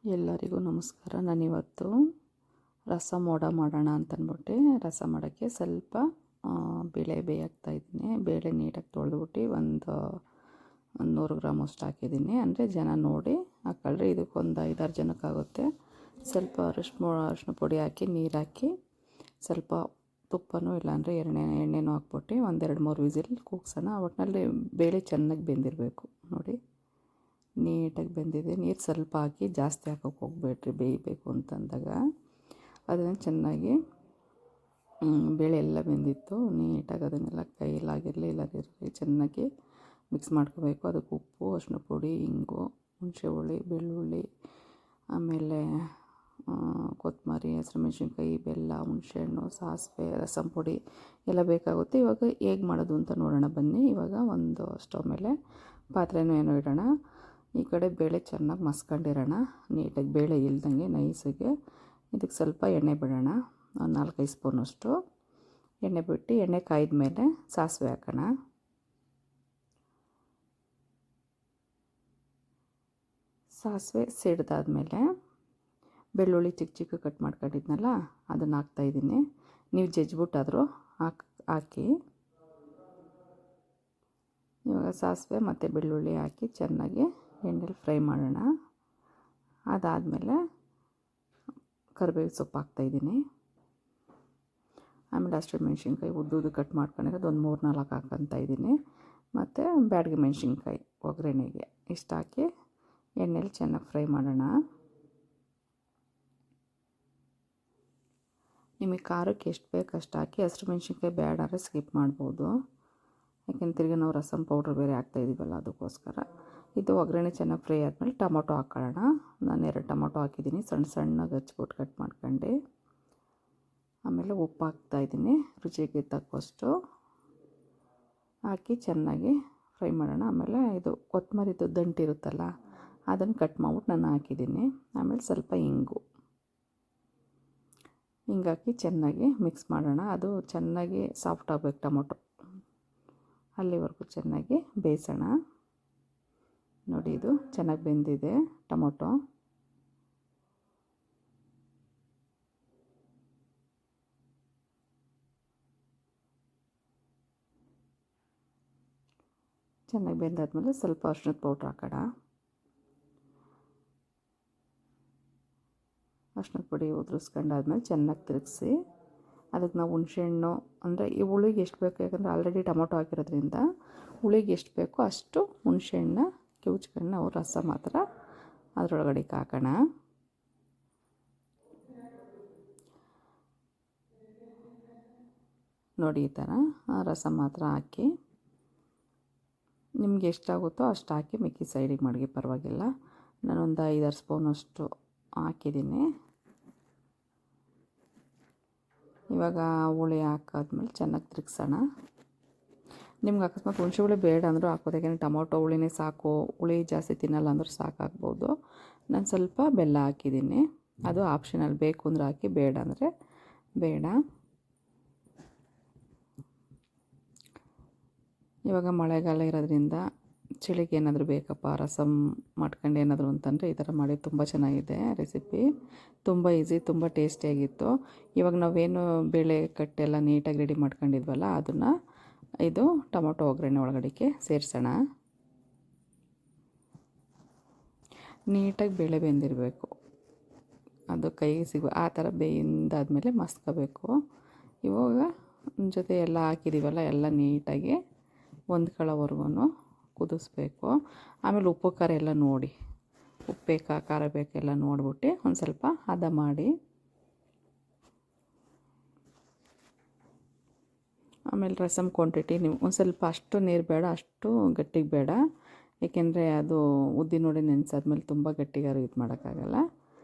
ಎಲ್ಲರಿಗೂ ನಮಸ್ಕಾರ. ನಾನಿವತ್ತು ರಸ ಮೋಡ ಮಾಡೋಣ ಅಂತಂದ್ಬಿಟ್ಟು ರಸ ಮಾಡೋಕ್ಕೆ ಸ್ವಲ್ಪ ಬೇಳೆ ಬೇಯಕ್ತಾಯಿದ್ದೀನಿ. ಬೇಳೆ ನೀಟಾಗಿ ತೊಳೆದ್ಬಿಟ್ಟು ಒಂದು 100 ಗ್ರಾಮ್ ಅಷ್ಟು ಹಾಕಿದ್ದೀನಿ. ಅಂದರೆ ಜನ ನೋಡಿ ಹಾಕ್ಕೊಳ್ರಿ. ಇದಕ್ಕೊಂದು 5-6 ಜನಕ್ಕಾಗುತ್ತೆ. ಸ್ವಲ್ಪ ಅರಿಶಿನ ಪುಡಿ ಹಾಕಿ ನೀರು ಹಾಕಿ ಸ್ವಲ್ಪ ತುಪ್ಪನೂ ಇಲ್ಲಾಂದರೆ ಎಣ್ಣೆನೂ ಹಾಕ್ಬಿಟ್ಟು 1-2-3 ವಿಸಿಲ್ ಕೂಗ್ಸೋಣ. ಒಟ್ಟಿನಲ್ಲಿ ಬೇಳೆ ಚೆನ್ನಾಗಿ ಬೆಂದಿರಬೇಕು. ನೋಡಿ ನೀಟಾಗಿ ಬೆಂದಿದೆ. ನೀರು ಸ್ವಲ್ಪ ಹಾಕಿ ಜಾಸ್ತಿ ಹಾಕೋಕ್ಕೆ ಹೋಗಬೇಡ್ರಿ ಬೇಯಬೇಕು ಅಂತಂದಾಗ. ಅದನ್ನು ಚೆನ್ನಾಗಿ ಬೇಳೆ ಎಲ್ಲ ಬೆಂದಿತ್ತು. ನೀಟಾಗಿ ಅದನ್ನೆಲ್ಲ ಕೈಯಲ್ಲಾಗಿರಲಿ ಇಲ್ಲದಿರಲಿ ಚೆನ್ನಾಗಿ ಮಿಕ್ಸ್ ಮಾಡ್ಕೋಬೇಕು. ಅದಕ್ಕೆ ಉಪ್ಪು, ಅರಿಶಿನ ಪುಡಿ, ಇಂಗು, ಹುಣಸೆ ಹುಳಿ, ಬೆಳ್ಳುಳ್ಳಿ, ಆಮೇಲೆ ಕೊತ್ತಂಬರಿ, ಹಸಿಮೆಣ್ಸಿನ್ಕಾಯಿ, ಬೆಲ್ಲ, ಹುಣಸೆಹಣ್ಣು, ಸಾಸಿವೆ, ರಸಂ ಪುಡಿ ಎಲ್ಲ ಬೇಕಾಗುತ್ತೆ. ಇವಾಗ ಹೇಗೆ ಮಾಡೋದು ಅಂತ ನೋಡೋಣ ಬನ್ನಿ. ಇವಾಗ ಒಂದು ಸ್ಟವ್ ಮೇಲೆ ಪಾತ್ರೆನೂ ಏನೋ ಇಡೋಣ. ಈ ಕಡೆ ಬೇಳೆ ಚೆನ್ನಾಗಿ ಮಸ್ಕೊಂಡಿರೋಣ. ನೀಟಾಗಿ ಬೇಳೆ ಇಲ್ದಂಗೆ ನೈಸಿಗೆ. ಇದಕ್ಕೆ ಸ್ವಲ್ಪ ಎಣ್ಣೆ ಬಿಡೋಣ. ಒಂದು 4-5 ಸ್ಪೂನಷ್ಟು ಎಣ್ಣೆ ಬಿಟ್ಟು ಎಣ್ಣೆ ಕಾಯ್ದ ಮೇಲೆ ಸಾಸಿವೆ ಹಾಕೋಣ. ಸಾಸಿವೆ ಸಿಡ್ದಾದ್ಮೇಲೆ ಬೆಳ್ಳುಳ್ಳಿ ಚಿಕ್ಕ ಕಟ್ ಮಾಡ್ಕೊಂಡಿದ್ನಲ್ಲ ಅದನ್ನು ಹಾಕ್ತಾಯಿದ್ದೀನಿ. ನೀವು ಜಜ್ಜಿಬಿಟ್ಟಾದರೂ ಹಾಕಿ. ಇವಾಗ ಸಾಸಿವೆ ಮತ್ತು ಬೆಳ್ಳುಳ್ಳಿ ಹಾಕಿ ಚೆನ್ನಾಗಿ ಎಣ್ಣೆಲಿ ಫ್ರೈ ಮಾಡೋಣ. ಅದಾದಮೇಲೆ ಕರಿಬೇವು ಸೊಪ್ಪು ಹಾಕ್ತಾಯಿದ್ದೀನಿ. ಆಮೇಲೆ ಹಸಿಮೆಣ್ಸಿನ್ಕಾಯಿ ಉದ್ದುದ್ದು ಕಟ್ ಮಾಡ್ಕೊಂಡಿರೋದು ಒಂದು 3-4 ಹಾಕ್ಕೊತಾಯಿದ್ದೀನಿ. ಮತ್ತು ಬ್ಯಾಡಗಿ ಮೆಣಸಿನ್ಕಾಯಿ ಒಗ್ಗರಣೆಗೆ ಇಷ್ಟು ಹಾಕಿ ಎಣ್ಣೆಲಿ ಚೆನ್ನಾಗಿ ಫ್ರೈ ಮಾಡೋಣ. ನಿಮಗೆ ಖಾರಕ್ಕೆ ಎಷ್ಟು ಬೇಕು ಅಷ್ಟು ಹಾಕಿ. ಹಸಿಮೆಣ್ಸಿನ್ಕಾಯಿ ಬೇಡಾದ್ರೆ ಸ್ಕಿಪ್ ಮಾಡ್ಬೋದು. ಯಾಕೆಂದ್ರೆ ತಿರ್ಗಿ ನಾವು ರಸಮ್ ಪೌಡ್ರ್ ಬೇರೆ ಹಾಕ್ತಾಯಿದ್ದೀವಲ್ಲ ಅದಕ್ಕೋಸ್ಕರ. ಇದು ಒಗ್ಗರಣೆ ಚೆನ್ನಾಗಿ ಫ್ರೈ ಆದಮೇಲೆ ಟೊಮೊಟೊ ಹಾಕ್ಕೊಳ್ಳೋಣ. ನಾನು 2 ಟೊಮೊಟೊ ಹಾಕಿದ್ದೀನಿ, ಸಣ್ಣಗೆ ಹಚ್ಬಿಟ್ಟು ಕಟ್ ಮಾಡ್ಕೊಂಡು. ಆಮೇಲೆ ಉಪ್ಪು ಹಾಕ್ತಾಯಿದ್ದೀನಿ, ರುಚಿಗೆ ತಕ್ಕಷ್ಟು ಹಾಕಿ ಚೆನ್ನಾಗಿ ಫ್ರೈ ಮಾಡೋಣ. ಆಮೇಲೆ ಇದು ಕೊತ್ತಂಬರಿದು ದಂಟಿರುತ್ತಲ್ಲ ಅದನ್ನು ಕಟ್ ಮಾಡ್ಬಿಟ್ಟು ನಾನು ಹಾಕಿದ್ದೀನಿ. ಆಮೇಲೆ ಸ್ವಲ್ಪ ಹಿಂಗು ಹಾಕಿ ಚೆನ್ನಾಗಿ ಮಿಕ್ಸ್ ಮಾಡೋಣ. ಅದು ಚೆನ್ನಾಗಿ ಸಾಫ್ಟ್ ಆಗಬೇಕು ಟೊಮೊಟೊ, ಅಲ್ಲಿವರೆಗೂ ಚೆನ್ನಾಗಿ ಬೇಯಿಸೋಣ. ನೋಡಿ ಇದು ಚೆನ್ನಾಗಿ ಬೆಂದಿದೆ ಟೊಮೊಟೊ. ಚೆನ್ನಾಗಿ ಬೆಂದಾದ್ಮೇಲೆ ಸ್ವಲ್ಪ ಅರಿಶಿನದ ಪೌಡ್ರ್ ಹಾಕೋಣ. ಅರಿಶಿನದ ಪುಡಿ ಉದುರಿಸ್ಕೊಂಡಾದ್ಮೇಲೆ ಚೆನ್ನಾಗಿ ತಿರುಗಿಸಿ ಅದಕ್ಕೆ ನಾವು ಹುಣಸೆಹಣ್ಣು ಅಂದರೆ ಈ ಹುಳಿಗೆ ಎಷ್ಟು ಬೇಕು, ಯಾಕಂದರೆ ಆಲ್ರೆಡಿ ಟೊಮೊಟೊ ಹಾಕಿರೋದ್ರಿಂದ ಹುಳಿಗೆ ಎಷ್ಟು ಬೇಕೋ ಅಷ್ಟು ಹುಣಸೆಹಣ್ಣ ಕಿವುಚ್ಕೊಂಡು ನಾವು ರಸ ಮಾತ್ರ ಅದರೊಳಗಡೆ ಹಾಕೋಣ. ನೋಡಿ ಈ ಥರ ರಸ ಮಾತ್ರ ಹಾಕಿ ನಿಮ್ಗೆ ಎಷ್ಟಾಗುತ್ತೋ ಅಷ್ಟು ಹಾಕಿ ಮಿಕ್ಕಿ ಸೈಡಿಗೆ ಮಡಗಿ ಪರವಾಗಿಲ್ಲ. ನಾನೊಂದು 5-6 ಸ್ಪೂನಷ್ಟು ಹಾಕಿದ್ದೀನಿ. ಇವಾಗ ಹುಳಿ ಹಾಕಾದ್ಮೇಲೆ ಚೆನ್ನಾಗಿ ತಿರುಗಿಸೋಣ. ನಿಮ್ಗೆ ಅಕಸ್ಮಾತ್ ಹುಣಸೆ ಹುಳಿ ಬೇಡ ಅಂದರೂ ಹಾಕ್ಬೋದು, ಯಾಕೆಂದರೆ ಟೊಮೊಟೊ ಹುಳಿನೇ ಸಾಕು, ಹುಳಿ ಜಾಸ್ತಿ ತಿನ್ನಲ್ಲ ಅಂದರೂ ಸಾಕಾಗ್ಬೋದು. ನಾನು ಸ್ವಲ್ಪ ಬೆಲ್ಲ ಹಾಕಿದ್ದೀನಿ, ಅದು ಆಪ್ಷನಲ್. ಬೇಕು ಅಂದರೆ ಹಾಕಿ, ಬೇಡ ಅಂದರೆ ಬೇಡ. ಇವಾಗ ಮಳೆಗಾಲ ಇರೋದ್ರಿಂದ ಚಳಿಗೆ ಏನಾದರೂ ಬೇಕಪ್ಪ ರಸಮ್ ಮಾಡ್ಕೊಂಡು ಏನಾದರೂ ಅಂತಂದರೆ ಈ ಥರ ಮಾಡಿ. ತುಂಬ ಚೆನ್ನಾಗಿದೆ ರೆಸಿಪಿ, ತುಂಬ ಈಸಿ, ತುಂಬ ಟೇಸ್ಟಿಯಾಗಿತ್ತು. ಇವಾಗ ನಾವೇನು ಬೇಳೆ ಕಟ್ಟೆಲ್ಲ ನೀಟಾಗಿ ರೆಡಿ ಮಾಡ್ಕೊಂಡಿದ್ವಲ್ಲ ಅದನ್ನು ಇದು ಟೊಮೊಟೊ ಒಗ್ಗರಣೆ ಒಳಗಡೆಗೆ ಸೇರಿಸೋಣ. ನೀಟಾಗಿ ಬೇಳೆ ಬೆಂದಿರಬೇಕು, ಅದು ಕೈಗೆ ಸಿಗೋ ಆ ಥರ ಬೆಂದಾದ್ಮೇಲೆ ಮಸ್ಕೋಬೇಕು. ಇವಾಗ ಜೊತೆ ಎಲ್ಲ ಹಾಕಿದ್ದೀವಲ್ಲ ಎಲ್ಲ ನೀಟಾಗಿ ಹೊಂದ್ಕೊಳ್ಳೋವರೆಗೂ ಕುದಿಸ್ಬೇಕು. ಆಮೇಲೆ ಉಪ್ಪು ಖಾರ ಎಲ್ಲ ನೋಡಿ, ಉಪ್ಪು ಬೇಕಾ ಖಾರ ಬೇಕೆಲ್ಲ ನೋಡ್ಬಿಟ್ಟು ಒಂದು ಸ್ವಲ್ಪ ಹದ ಮಾಡಿ. ಆಮೇಲೆ ರಸಮ್ ಕ್ವಾಂಟಿಟಿ ನೀವು ಒಂದು ಸ್ವಲ್ಪ ಅಷ್ಟು ನೀರು ಬೇಡ, ಅಷ್ಟು ಗಟ್ಟಿಗೆ ಬೇಡ. ಏಕೆಂದರೆ ಅದು ಉದ್ದಿನೋಡೆ ನೆನೆಸಾದ್ಮೇಲೆ ತುಂಬ ಗಟ್ಟಿಗಾರು ಇದು ಮಾಡೋಕ್ಕಾಗಲ್ಲ.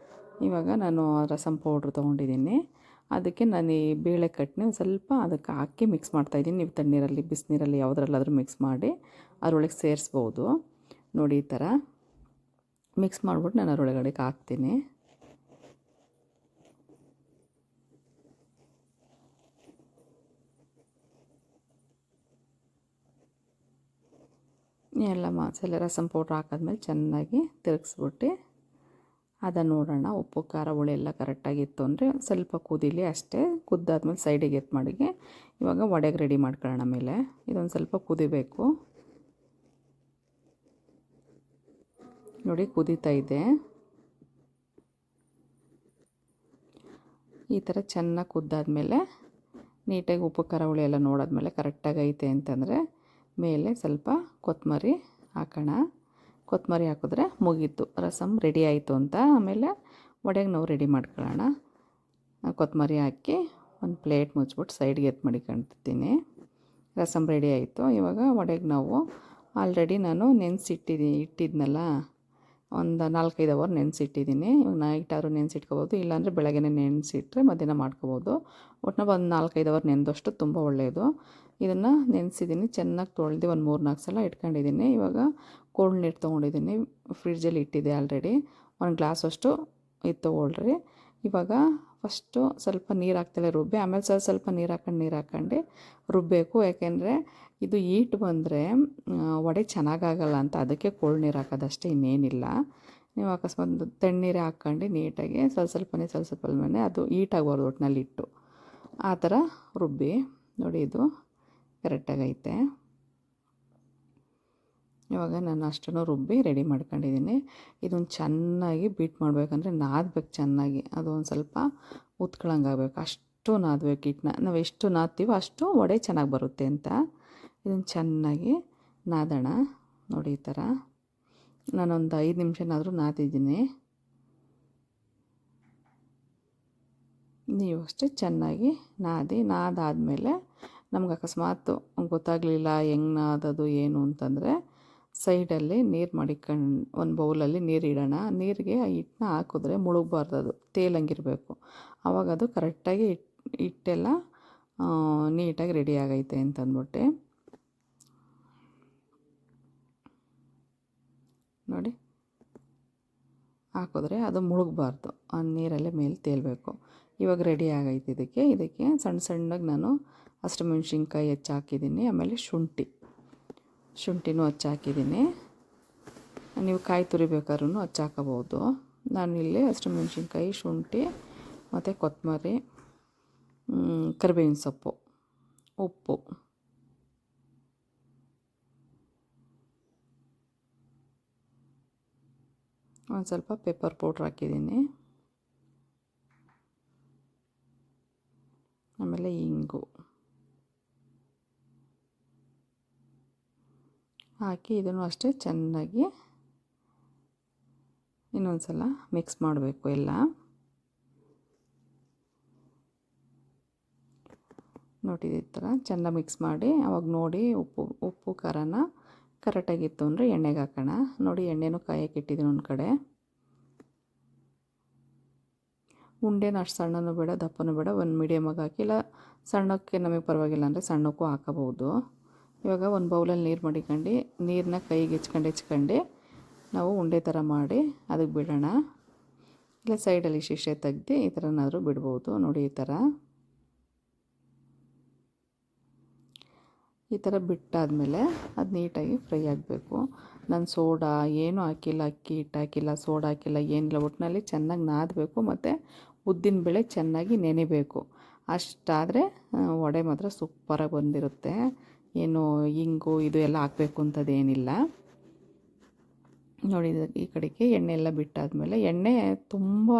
ಇವಾಗ ನಾನು ರಸಮ್ ಪೌಡ್ರ್ ತೊಗೊಂಡಿದ್ದೀನಿ. ಅದಕ್ಕೆ ನಾನು ಈ ಬೇಳೆ ಕಟ್ಟನೆ ಒಂದು ಸ್ವಲ್ಪ ಅದಕ್ಕೆ ಹಾಕಿ ಮಿಕ್ಸ್ ಮಾಡ್ತಾಯಿದ್ದೀನಿ. ನೀವು ತಣ್ಣೀರಲ್ಲಿ, ಬಿಸಿನೀರಲ್ಲಿ ಯಾವುದ್ರಲ್ಲಾದರೂ ಮಿಕ್ಸ್ ಮಾಡಿ ಅದರೊಳಗೆ ಸೇರಿಸ್ಬೋದು. ನೋಡಿ ಈ ಥರ ಮಿಕ್ಸ್ ಮಾಡಿಬಿಟ್ಟು ನಾನು ಅದರೊಳಗಡೆ ಹಾಕ್ತೀನಿ. ಎಲ್ಲ ಮಸಾಲೆ ರಸಮ್ ಪೌಡ್ರ್ ಹಾಕಾದ್ಮೇಲೆ ಚೆನ್ನಾಗಿ ತಿರುಗಿಸ್ಬಿಟ್ಟು ಅದನ್ನು ನೋಡೋಣ. ಉಪ್ಪು ಖಾರ ಹುಳಿ ಎಲ್ಲ ಕರೆಕ್ಟಾಗಿತ್ತು ಅಂದರೆ ಸ್ವಲ್ಪ ಕುದೀಲಿ ಅಷ್ಟೇ. ಕುದ್ದಾದ್ಮೇಲೆ ಸೈಡಿಗೆ ಎತ್ತು ಮಾಡಿ ಇವಾಗ ವಡೆಗೆ ರೆಡಿ ಮಾಡ್ಕೊಳ್ಳೋಣ. ಮೇಲೆ ಇದೊಂದು ಸ್ವಲ್ಪ ಕುದಿಬೇಕು. ನೋಡಿ ಕುದೀತಾ ಇದೆ. ಈ ಥರ ಚೆನ್ನಾಗಿ ಕುದ್ದಾದ್ಮೇಲೆ ನೀಟಾಗಿ ಉಪ್ಪು ಖಾರ ಹುಳಿ ಎಲ್ಲ ನೋಡಾದ್ಮೇಲೆ ಕರೆಕ್ಟಾಗಿ ಐತೆ ಅಂತಂದರೆ ಮೇಲೆ ಸ್ವಲ್ಪ ಕೊತ್ತಂಬರಿ ಹಾಕೋಣ. ಕೊತ್ತಂಬರಿ ಹಾಕಿದ್ರೆ ಮುಗೀತು, ರಸಮ್ ರೆಡಿ ಆಯಿತು ಅಂತ. ಆಮೇಲೆ ವಡೆಗೆ ನಾವು ರೆಡಿ ಮಾಡ್ಕೊಳ್ಳೋಣ. ಕೊತ್ತಂಬರಿ ಹಾಕಿ ಒಂದು ಪ್ಲೇಟ್ ಮುಚ್ಚಿಬಿಟ್ಟು ಸೈಡ್ಗೆ ಎತ್ತು ಮಡಿಕೊಂಡಿರ್ತೀನಿ. ರಸಮ್ ರೆಡಿ ಆಯಿತು. ಇವಾಗ ವಡೆಗೆ ನಾವು ಆಲ್ರೆಡಿ ನಾನು ಇಟ್ಟಿದ್ನಲ್ಲ, ಒಂದು 4-5 ಅವರ್ ನೆನೆಸಿಟ್ಟಿದ್ದೀನಿ. ಇವಾಗ ನೈಟಾದ್ರೂ ನೆನೆಸಿಟ್ಕೋಬೋದು, ಇಲ್ಲಾಂದರೆ ಬೆಳಗ್ಗೆನೇ ನೆನೆಸಿಟ್ರೆ ಮಧ್ಯಾಹ್ನ ಮಾಡ್ಕೋಬೋದು. ಒಟ್ಟಿನಲ್ಲಿ ಒಂದು 4-5 ಅವರ್ ನೆನೆದಷ್ಟು ತುಂಬ ಒಳ್ಳೆಯದು. ಇದನ್ನು ನೆನೆಸಿದ್ದೀನಿ, ಚೆನ್ನಾಗಿ ತೊಳೆದು ಒಂದು 3-4 ಸಲ ಇಟ್ಕೊಂಡಿದ್ದೀನಿ. ಇವಾಗ ಕೋಲ್ಡ್ ನೀರು ತೊಗೊಂಡಿದ್ದೀನಿ, ಫ್ರಿಡ್ಜಲ್ಲಿ ಇಟ್ಟಿದ್ದೆ ಆಲ್ರೆಡಿ. ಒಂದು ಗ್ಲಾಸಷ್ಟು ಇದು ತೊಗೊಳ್ರಿ. ಇವಾಗ ಫಸ್ಟು ಸ್ವಲ್ಪ ನೀರು ಹಾಕ್ತಲೇ ರುಬ್ಬಿ, ಆಮೇಲೆ ಸ್ವಲ್ಪ ನೀರು ಹಾಕ್ಕೊಂಡು ರುಬ್ಬಬೇಕು. ಯಾಕೆಂದರೆ ಇದು ಈಟ್ ಬಂದರೆ ವಡೆ ಚೆನ್ನಾಗಾಗಲ್ಲ ಅಂತ, ಅದಕ್ಕೆ ಕೋಲ್ಡ್ ನೀರು ಹಾಕೋದಷ್ಟೇ, ಇನ್ನೇನಿಲ್ಲ. ನೀವು ಅಕಸ್ಮಾತ್ ತಣ್ಣೀರೇ ಹಾಕ್ಕೊಂಡು ನೀಟಾಗಿ ಸ್ವಲ್ಪನೇ ಅದು ಈಟಾಗಬಾರ್ದು ಒಟ್ಟಿನಲ್ಲಿ ಇಟ್ಟು ಆ ಥರ ರುಬ್ಬಿ. ನೋಡಿ ಇದು ಕರೆಕ್ಟಾಗೈತೆ. ಇವಾಗ ನಾನು ಅಷ್ಟನ್ನು ರುಬ್ಬಿ ರೆಡಿ ಮಾಡ್ಕೊಂಡಿದ್ದೀನಿ. ಇದನ್ನು ಚೆನ್ನಾಗಿ ಬೀಟ್ ಮಾಡಬೇಕಂದ್ರೆ ನಾದಬೇಕು ಚೆನ್ನಾಗಿ. ಅದು ಒಂದು ಸ್ವಲ್ಪ ಉತ್ಕೊಳ್ಳೋಂಗಾಗಬೇಕು, ಅಷ್ಟು ನಾದಬೇಕು ಹಿಟ್ಟನ್ನ. ನಾವು ಎಷ್ಟು ನಾದ್ತೀವೋ ಅಷ್ಟು ವಡೆ ಚೆನ್ನಾಗಿ ಬರುತ್ತೆ ಅಂತ. ಇದನ್ನು ಚೆನ್ನಾಗಿ ನಾದೋಣ. ನೋಡಿ ಈ ಥರ ನಾನೊಂದು 5 ನಿಮಿಷನಾದರೂ ನಾದಿದ್ದೀನಿ. ನೀವು ಅಷ್ಟೇ ಚೆನ್ನಾಗಿ ನಾದಾದಮೇಲೆ ನಮ್ಗೆ ಅಕಸ್ಮಾತ್ ಗೊತ್ತಾಗಲಿಲ್ಲ ಹೆಂಗೆ ನಾದೋದು ಏನು ಅಂತಂದರೆ ಸೈಡಲ್ಲಿ ನೀರು ಮಡಿಕೊಂಡು ಒಂದು ಬೌಲಲ್ಲಿ ನೀರು ಇಡೋಣ. ನೀರಿಗೆ ಆ ಹಿಟ್ಟನ್ನ ಹಾಕಿದ್ರೆ ಮುಳುಗಬಾರ್ದು, ಅದು ತೇಲಂಗಿರಬೇಕು. ಆವಾಗ ಅದು ಕರೆಕ್ಟಾಗಿ ಹಿಟ್ಟೆಲ್ಲ ನೀಟಾಗಿ ರೆಡಿ ಆಗೈತೆ ಅಂತಂದ್ಬಿಟ್ಟು. ನೋಡಿ ಹಾಕಿದ್ರೆ ಅದು ಮುಳುಗಬಾರ್ದು, ಆ ನೀರಲ್ಲೇ ಮೇಲೆ ತೇಲಬೇಕು. ಇವಾಗ ರೆಡಿ ಆಗೈತೆ. ಇದಕ್ಕೆ ಸಣ್ಣಗೆ ನಾನು ಹಸಿಮೆಣ್ಸಿನ್ಕಾಯಿ ಹೆಚ್ಚಾಕಿದ್ದೀನಿ. ಆಮೇಲೆ ಶುಂಠಿನೂ ಹಚ್ಚಾಕಿದ್ದೀನಿ. ನೀವು ಕಾಯಿ ತುರಿಬೇಕಾದ್ರೂ ಹಚ್ಚಾಕಬೋದು. ನಾನಿಲ್ಲಿ ಹಸಿಮೆಣ್ಸಿನ್ಕಾಯಿ, ಶುಂಠಿ ಮತ್ತು ಕೊತ್ತಂಬರಿ, ಕರಿಬೇವಿನ ಸೊಪ್ಪು, ಉಪ್ಪು, ಒಂದು ಸ್ವಲ್ಪ ಪೆಪ್ಪರ್ ಪೌಡ್ರ್ ಹಾಕಿದ್ದೀನಿ. ಆಮೇಲೆ ಇಂಗು ಹಾಕಿ ಇದನ್ನು ಅಷ್ಟೇ ಚೆನ್ನಾಗಿ ಇನ್ನೊಂದು ಸಲ ಮಿಕ್ಸ್ ಮಾಡಬೇಕು ಎಲ್ಲ. ನೋಡಿ ಈ ಥರ ಚೆನ್ನಾಗಿ ಮಿಕ್ಸ್ ಮಾಡಿ ಅವಾಗ ನೋಡಿ ಉಪ್ಪು ಖಾರನ ಕರೆಕ್ಟಾಗಿತ್ತು ಅಂದರೆ ಎಣ್ಣೆಗೆ ಹಾಕೋಣ. ನೋಡಿ ಎಣ್ಣೆನೂ ಕಾಯಕ್ಕೆ ಇಟ್ಟಿದ್ದೀನಿ ಒಂದು ಕಡೆ. ಉಂಡೆನ ಅಷ್ಟು ಸಣ್ಣನೂ ಬೇಡ ದಪ್ಪನೂ ಬೇಡ, ಒಂದು ಮೀಡಿಯಮಾಗಿ ಹಾಕಿ, ಇಲ್ಲ ಸಣ್ಣಕ್ಕೆ ನಮಗೆ ಪರವಾಗಿಲ್ಲ ಅಂದರೆ ಸಣ್ಣಕ್ಕೂ ಹಾಕಬಹುದು. ಇವಾಗ ಒಂದು ಬೌಲಲ್ಲಿ ನೀರು ಮಡಿಕೊಂಡು ನೀರನ್ನ ಕೈಗೆ ಹೆಚ್ಕೊಂಡು ನಾವು ಉಂಡೆ ಥರ ಮಾಡಿ ಅದಕ್ಕೆ ಬಿಡೋಣ. ಇಲ್ಲ ಸೈಡಲ್ಲಿ ಶಿಶೆ ತೆಗ್ದು ಈ ಥರನಾದರೂ ಬಿಡ್ಬೋದು. ನೋಡಿ ಈ ಥರ ಬಿಟ್ಟಾದಮೇಲೆ ಅದು ನೀಟಾಗಿ ಫ್ರೈ ಆಗಬೇಕು. ನಾನು ಸೋಡಾ ಏನೂ ಹಾಕಿಲ್ಲ, ಅಕ್ಕಿ ಹಿಟ್ಟು ಹಾಕಿಲ್ಲ, ಸೋಡಾ ಹಾಕಿಲ್ಲ, ಏನಿಲ್ಲ. ಒಟ್ಟಿನಲ್ಲಿ ಚೆನ್ನಾಗಿ ನಾದಬೇಕು ಮತ್ತು ಉದ್ದಿನಬೇಳೆ ಚೆನ್ನಾಗಿ ನೆನೆಬೇಕು. ಅಷ್ಟಾದರೆ ವಡೆ ಮಾತ್ರ ಸೂಪರಾಗಿ ಬಂದಿರುತ್ತೆ. ಏನು ಇಂಗು ಇದು ಎಲ್ಲ ಹಾಕಬೇಕು ಅಂತದೇನಿಲ್ಲ. ನೋಡಿ ಈ ಕಡೆಗೆ ಎಣ್ಣೆ ಎಲ್ಲ ಬಿಟ್ಟಾದಮೇಲೆ, ಎಣ್ಣೆ ತುಂಬ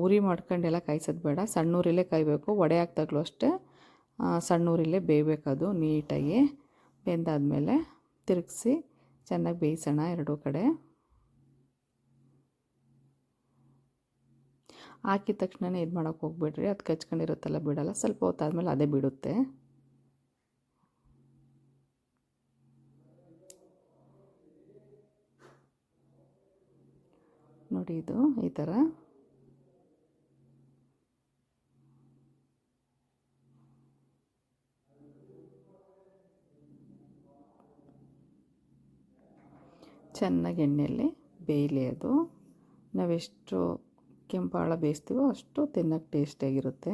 ಉರಿ ಮಾಡ್ಕೊಂಡೆಲ್ಲ ಕಾಯಿಸೋದು ಬೇಡ, ಸಣ್ಣ ಉರಿಲೇ ಕಾಯಬೇಕು. ವಡೆ ಹಾಕ್ದಾಗಲೂ ಅಷ್ಟೇ ಸಣ್ಣ ಉರಿಲೇ ಬೇಯಬೇಕದು. ನೀಟಾಗಿ ಬೆಂದಾದಮೇಲೆ ತಿರುಗಿಸಿ ಚೆನ್ನಾಗಿ ಬೇಯಿಸೋಣ ಎರಡೂ ಕಡೆ. ಹಾಕಿದ ತಕ್ಷಣವೇ ಇದು ಮಾಡೋಕ್ಕೆ ಹೋಗ್ಬಿಡ್ರಿ, ಅದು ಕಚ್ಕೊಂಡಿರುತ್ತಲ್ಲ ಬಿಡಲ್ಲ, ಸ್ವಲ್ಪ ಹೊತ್ತಾದಮೇಲೆ ಅದೇ ಬಿಡುತ್ತೆ. ನೋಡಿ ಇದು ಈ ಥರ ಚೆನ್ನಾಗಿ ಎಣ್ಣೆಯಲ್ಲಿ ಬೇಯಲಿ. ಅದು ನಾವೆಷ್ಟು ಕೆಂಪಾಳ ಬೇಯಿಸ್ತೀವೋ ಅಷ್ಟು ತಿನ್ನೋಕ್ಕೆ ಟೇಸ್ಟಿಯಾಗಿರುತ್ತೆ.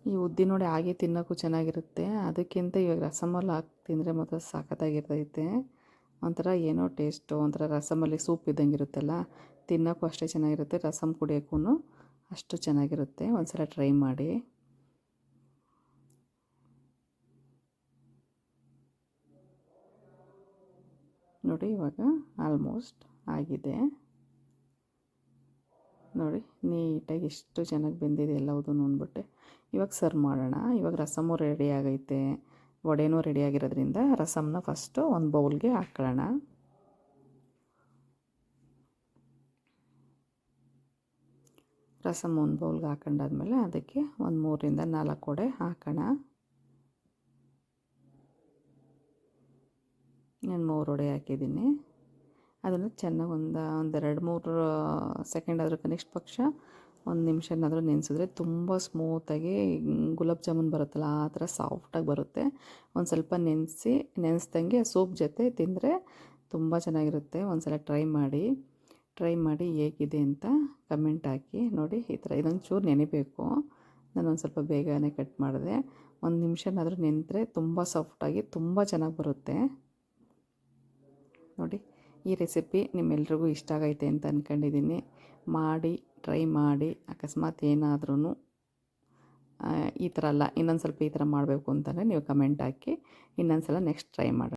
ಈ ಉದ್ದಿನ ವಡೆ ಹಾಗೆ ತಿನ್ನೋಕ್ಕೂ ಚೆನ್ನಾಗಿರುತ್ತೆ. ಅದಕ್ಕಿಂತ ಇವಾಗ ರಸಮಲ್ಲಿ ಹಾಕಿ ತಿಂದರೆ ಮಾತ್ರ ಸಖತ್ತಾಗಿರ್ತೈತೆ. ಒಂಥರ ಏನೋ ಟೇಸ್ಟು, ಒಂಥರ ರಸಮಲ್ಲಿ ಸೂಪ್ ಇದ್ದಂಗೆ ಇರುತ್ತಲ್ಲ, ತಿನ್ನೋಕ್ಕೂ ಅಷ್ಟೇ ಚೆನ್ನಾಗಿರುತ್ತೆ, ರಸಮ್ ಕುಡಿಯೋಕ್ಕೂ ಅಷ್ಟು ಚೆನ್ನಾಗಿರುತ್ತೆ. ಒಂದು ಸಲ ಟ್ರೈ ಮಾಡಿ. ನೋಡಿ ಇವಾಗ ಆಲ್ಮೋಸ್ಟ್ ಆಗಿದೆ. ನೋಡಿ ನೀಟಾಗಿ ಎಷ್ಟು ಚೆನ್ನಾಗಿ ಬೆಂದಿದೆ ಎಲ್ಲವುದು ಅಂದ್ಬಿಟ್ಟು. ಇವಾಗ ಸರ್ವ್ ಮಾಡೋಣ. ಇವಾಗ ರಸಮು ರೆಡಿ ಆಗೈತೆ, ವಡೆನೂ ರೆಡಿ ಆಗಿರೋದ್ರಿಂದ ರಸಮ್ನ ಫಸ್ಟು ಒಂದು ಬೌಲ್ಗೆ ಹಾಕ್ಕೊಳ್ಳೋಣ. ರಸಮ್ ಒಂದು ಬೌಲ್ಗೆ ಹಾಕೊಂಡಾದ್ಮೇಲೆ ಅದಕ್ಕೆ ಒಂದು 3ರಿಂದ 4 ವಡೆ ಹಾಕೋಣ. ನಾನು 3 ವಡೆ ಹಾಕಿದ್ದೀನಿ. ಅದನ್ನು ಚೆನ್ನಾಗಿ ಒಂದು 2-3 ಸೆಕೆಂಡ್ ಆದರೂ ಕನಿಷ್ಠ ಪಕ್ಷ 1 ನಿಮಿಷನಾದರೂ ನೆನೆಸಿದ್ರೆ ತುಂಬ ಸ್ಮೂತಾಗಿ ಗುಲಾಬ್ ಜಾಮೂನ್ ಬರುತ್ತಲ್ಲ ಆ ಥರ ಸಾಫ್ಟಾಗಿ ಬರುತ್ತೆ. ಒಂದು ಸ್ವಲ್ಪ ನೆನೆಸ್ದಂಗೆ ಸೂಪ್ ಜೊತೆ ತಿಂದರೆ ತುಂಬ ಚೆನ್ನಾಗಿರುತ್ತೆ. ಒಂದು ಸಲ ಟ್ರೈ ಮಾಡಿ ಹೇಗಿದೆ ಅಂತ ಕಮೆಂಟ್ ಹಾಕಿ. ನೋಡಿ ಈ ಥರ ಇದೊಂದು ಚೂರು ನೆನೆಬೇಕು. ನಾನು ಒಂದು ಸ್ವಲ್ಪ ಬೇಗನೆ ಕಟ್ ಮಾಡಿದೆ. 1 ನಿಮಿಷನಾದರೂ ನೆನೆದ್ರೆ ತುಂಬ ಸಾಫ್ಟಾಗಿ ತುಂಬ ಚೆನ್ನಾಗಿ ಬರುತ್ತೆ. ನೋಡಿ ಈ ರೆಸಿಪಿ ನಿಮ್ಮೆಲ್ರಿಗೂ ಇಷ್ಟ ಆಗೈತೆ ಅಂತ ಅಂದ್ಕೊಂಡಿದ್ದೀನಿ. ಟ್ರೈ ಮಾಡಿ. ಅಕಸ್ಮಾತ್ ಏನಾದ್ರೂ ಈ ಥರ ಅಲ್ಲ ಇನ್ನೊಂದು ಸ್ವಲ್ಪ ಈ ಥರ ಮಾಡಬೇಕು ಅಂತಂದರೆ ನೀವು ಕಮೆಂಟ್ ಹಾಕಿ, ಇನ್ನೊಂದು ಸಲ ನೆಕ್ಸ್ಟ್ ಟ್ರೈ ಮಾಡೋಣ.